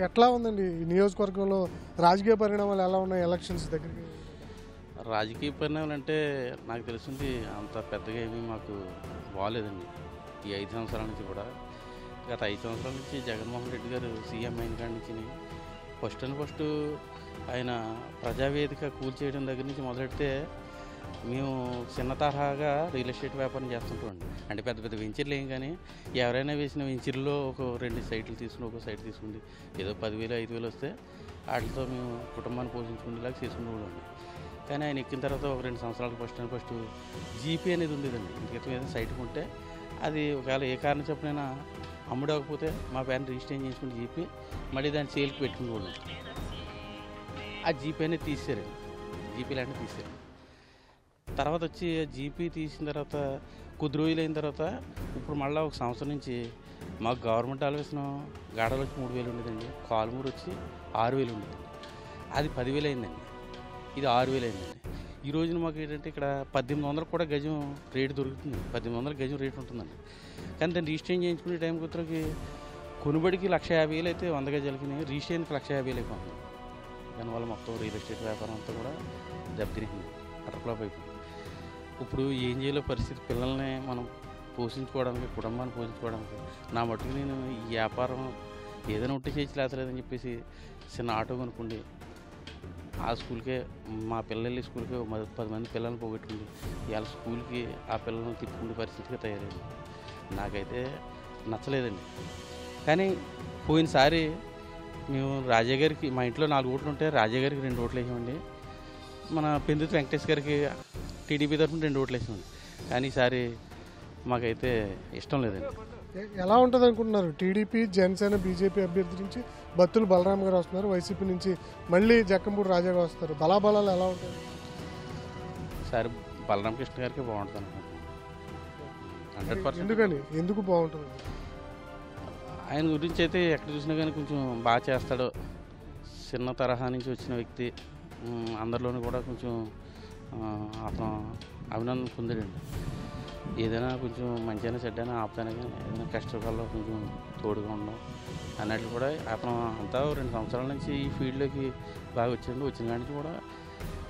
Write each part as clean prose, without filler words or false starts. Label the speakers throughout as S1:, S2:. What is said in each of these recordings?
S1: ఎట్లా ఉందండి ఈ నియోజకవర్గంలో రాజకీయ పరిణామాలు ఎలా ఉన్నాయి ఎలక్షన్స్ దగ్గరికి?
S2: రాజకీయ పరిణామాలు అంటే నాకు తెలిసింది అంత పెద్దగా ఏమీ మాకు బాగాలేదండి. ఈ 5 సంవత్సరాల నుంచి కూడా. గత 5 సంవత్సరాల నుంచి జగన్మోహన్ రెడ్డి గారు సీఎం అయిన కాడి నుంచి ఫస్ట్ ఆయన ప్రజావేదిక కూల్చేయడం దగ్గర నుంచి మొదలెడితే మేము చిన్న తరహాగా రియల్ ఎస్టేట్ వ్యాపారం చేస్తుంటామండి. అంటే పెద్ద పెద్ద వెంచర్లు ఏం కానీ ఎవరైనా వేసిన వెంచర్లో ఒక 2 సైట్లు తీసుకుని ఒక సైట్ తీసుకుంది ఏదో 10,000 5,000 వస్తే వాటితో మేము కుటుంబాన్ని పోషించుకునేలాగా చేసుకునేవాళ్ళండి. కానీ ఆయన ఎక్కిన తర్వాత ఒక 2 సంవత్సరాలకు ఫస్ట్ జీపీ అనేది ఉండేదండి. ఇంకెంత మీద సైట్ ఉంటే అది ఒకవేళ ఏ కారణం చెప్పనైనా అమ్ముడకపోతే మా పేరుని రిజిస్టర్ చేసుకుని జీపీ మళ్ళీ దాన్ని సేల్కి పెట్టుకునేవాళ్ళం. ఆ జీపీ అనేది తీసారండి. జీపీ లాంటివి తీసారు. తర్వాత వచ్చి జీపీ తీసిన తర్వాత కొద్ది రోజులు అయిన తర్వాత ఇప్పుడు మళ్ళీ ఒక సంవత్సరం నుంచి మాకు గవర్నమెంట్ ఆలోచన గాడలు వచ్చి 3,000 ఉండేదండి. కాలుమూరు వచ్చి 6,000 ఉండేదండి. అది 10,000 అయిందండి. ఇది 6,000 అయిందండి. ఈ రోజున మాకు ఏంటంటే ఇక్కడ 1,800 కూడా గజం రేటు దొరుకుతుంది. 1,800 గజం రేటు ఉంటుందండి. కానీ దాన్ని రిజిస్టర్ చేయించుకునే టైం కుదరకి కొనుబడికి 1,50,000 అయితే 100 గజాలకి రిజిస్ట్రేషన్కి 1,50,000 అయిపోతుంది. దానివల్ల మొత్తం రియల్ ఎస్టేట్ వ్యాపారం అంతా కూడా దెబ్బతినింది, అటర్ఫ్లాప్ అయిపోయింది. ఇప్పుడు ఏం చేయాలో పరిస్థితి, పిల్లల్ని మనం పోషించుకోవడానికి, కుటుంబాన్ని పోషించుకోవడానికి నా మటుకు నేను ఈ వ్యాపారం ఏదైనా ఉంటే చేయలేదని చెప్పేసి చిన్న ఆటో కొనుక్కోండి ఆ స్కూల్కే మా పిల్లలు వెళ్ళి స్కూల్కి 10 మంది పిల్లల్ని పోగొట్టుకుంది ఇవాళ స్కూల్కి ఆ పిల్లల్ని తిప్పుకునే పరిస్థితిగా తయారైంది. నాకైతే నచ్చలేదండి. కానీ పోయినసారి మేము రాజా గారికి, మా ఇంట్లో 4 ఓట్లు ఉంటే రాజా గారికి 2 ఓట్లు వేసామండి. మన పెందుతు వెంకటేష్ గారికి టీడీపీ తరఫున 2 ఓట్లు వేసామండి. కానీ ఈసారి మాకైతే ఇష్టం లేదండి.
S1: ఎలా ఉంటుంది అనుకుంటున్నారు? టీడీపీ, జనసేన, బీజేపీ అభ్యర్థి నుంచి బత్తుల బలరాం గారు వస్తున్నారు. వైసీపీ నుంచి మళ్ళీ జక్కంపూడి రాజా గారు వస్తారు. బలాబలాలు ఎలా ఉంటాయి?
S2: ఈసారి బలరామ కృష్ణ గారికి బాగుంటుంది అనుకుంటున్నాను. 100%.
S1: ఎందుకని? ఎందుకు బాగుంటుంది?
S2: ఆయన గురించి అయితే ఎక్కడ చూసినా కానీ కొంచెం బాగా చేస్తాడు. చిన్న తరహా నుంచి వచ్చిన వ్యక్తి, అందరిలోనూ కూడా కొంచెం అతను అభినందన పొందాడండి. ఏదైనా కొంచెం మంచిగా చెడ్డైనా ఆపుతానే కానీ ఏదైనా కష్టకాలంలో కొంచెం తోడుగా ఉండడం అన్నట్లు కూడా అతను అంతా 2 సంవత్సరాల నుంచి ఈ ఫీల్డ్లోకి బాగా వచ్చింది. వచ్చిన కాడి నుంచి కూడా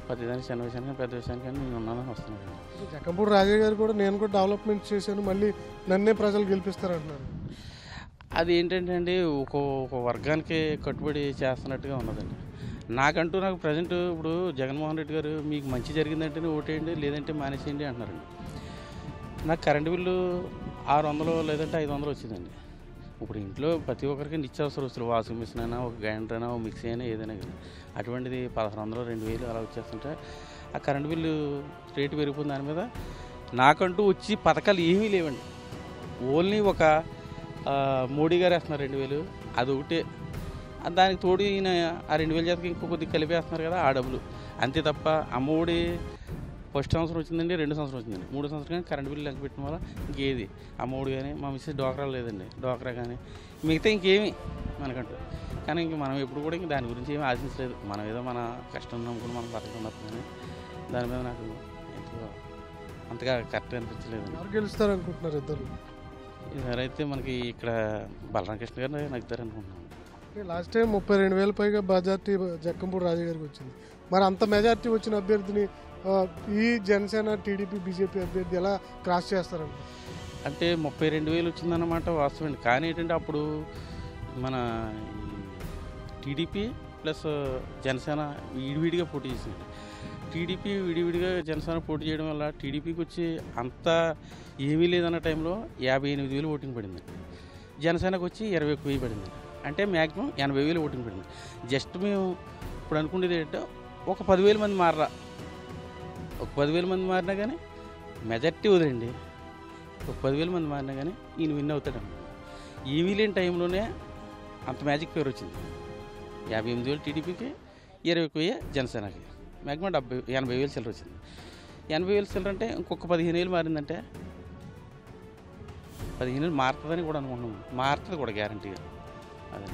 S2: ప్రతిదానికి చిన్న విషయానికి పెద్ద విషయానికి కానీ నేను ఉన్నానని వస్తున్నాను.
S1: జక్కంపూడి రాజా గారు కూడా నేను కూడా డెవలప్మెంట్ చేశాను, మళ్ళీ నన్నే ప్రజలు గెలిపిస్తారంటున్నారు.
S2: అది ఏంటంటే అండి, ఒక వర్గానికి కట్టుబడి చేస్తున్నట్టుగా ఉన్నదండి. నాకు ప్రజెంట్ ఇప్పుడు జగన్మోహన్ రెడ్డి గారు మీకు మంచి జరిగిందంటేనే ఓటేయండి, లేదంటే మానేసేయండి అంటున్నారండి. నాకు కరెంటు బిల్లు 600 లేదంటే 500 వచ్చిందండి. ఇప్పుడు ఇంట్లో ప్రతి ఒక్కరికి నిత్యావసర వస్తువులు, వాషింగ్ మిషన్ అయినా, ఒక గ్రైండర్ అయినా, ఒక మిక్సీ అయినా, ఏదైనా కానీ అటువంటిది 1,100 2,000 అలా వచ్చేస్తుంటే ఆ కరెంటు బిల్లు రేటు పెరిగిపోయింది. దాని మీద నాకంటూ వచ్చి పథకాలు ఏమీ లేవండి. ఓన్లీ ఒక మోడీ గారు వేస్తున్నారు 2,000, అది ఒకటే. దానికి తోడు ఈయన ఆ 2,000 జాతకి ఇంకో కొద్దిగా కలిపేస్తున్నారు కదా, ఆ డబ్బులు అంతే తప్ప అమ్మఒడి ఫస్ట్ సంవత్సరం వచ్చిందండి, 2 సంవత్సరం వచ్చిందండి, 3 సంవత్సరం కానీ కరెంట్ బిల్లు లెక్క పెట్టిన వల్ల ఇంకేది అమ్మఒడి కానీ, మా మిస్సెస్ డోక్రా లేదండి, డోక్రా కానీ మిగతా ఇంకేమి మనకంటూ. కానీ ఇంక మనం ఎప్పుడు కూడా ఇంక దాని గురించి ఏమీ ఆశించలేదు. మనం ఏదో మన కష్టం నమ్ముకుని మనం బతకడం తప్ప కానీ దాని మీద నాకు ఎంతో అంతగా కరెక్ట్ అనిపించలేదు.
S1: ఎవరు గెలుస్తారు అనుకుంటున్నారు ఇద్దరు?
S2: ఈసారైతే మనకి ఇక్కడ బలరామకృష్ణ గారు నగ్గుతారు అనుకుంటున్నాను.
S1: లాస్ట్ టైం 32,000 పైగా మెజార్టీ జక్కంపూడి రాజా గారికి వచ్చింది. మరి అంత మెజార్టీ వచ్చిన అభ్యర్థిని ఈ జనసేన, టీడీపీ, బీజేపీ అభ్యర్థి ఎలా క్రాస్ చేస్తారంట?
S2: అంటే 32,000 వచ్చిందన్నమాట వాస్తవం. కానీ ఏంటంటే అప్పుడు మన టీడీపీ ప్లస్ జనసేన విడివిడిగా పోటీ చేసింది. టీడీపీ విడివిడిగా జనసేన పోటీ చేయడం వల్ల టీడీపీకి వచ్చి అంత ఏమీ లేదన్న టైంలో 58,000 ఓటింగ్ పడింది. జనసేనకు వచ్చి 21,000 పడింది. అంటే మ్యాక్సిమం 80,000 ఓటింగ్ పడింది. జస్ట్ మేము ఇప్పుడు అనుకునేది ఏంటంటే ఒక 10,000 మంది మారరా, ఒక 10,000 మంది మారినా కానీ మెజార్టీ వదిలేండి, ఒక 10,000 మంది మారినా కానీ ఈయన విన్ అవుతాడన్నమాట. ఏమీ లేని టైంలోనే అంత మ్యాజిక్ పేరు వచ్చింది. 58,000 టీడీపీకి, 21,000 జనసేనకి, మ్యాక్సిమం 80,000 చిల్లర వచ్చింది. 80,000 చిల్లర అంటే ఇంకొక 15,000 మారిందంటే 15,000 మారుతుందని కూడా అనుకుంటున్నాం. మారుతుంది కూడా గ్యారంటీగా. అదే.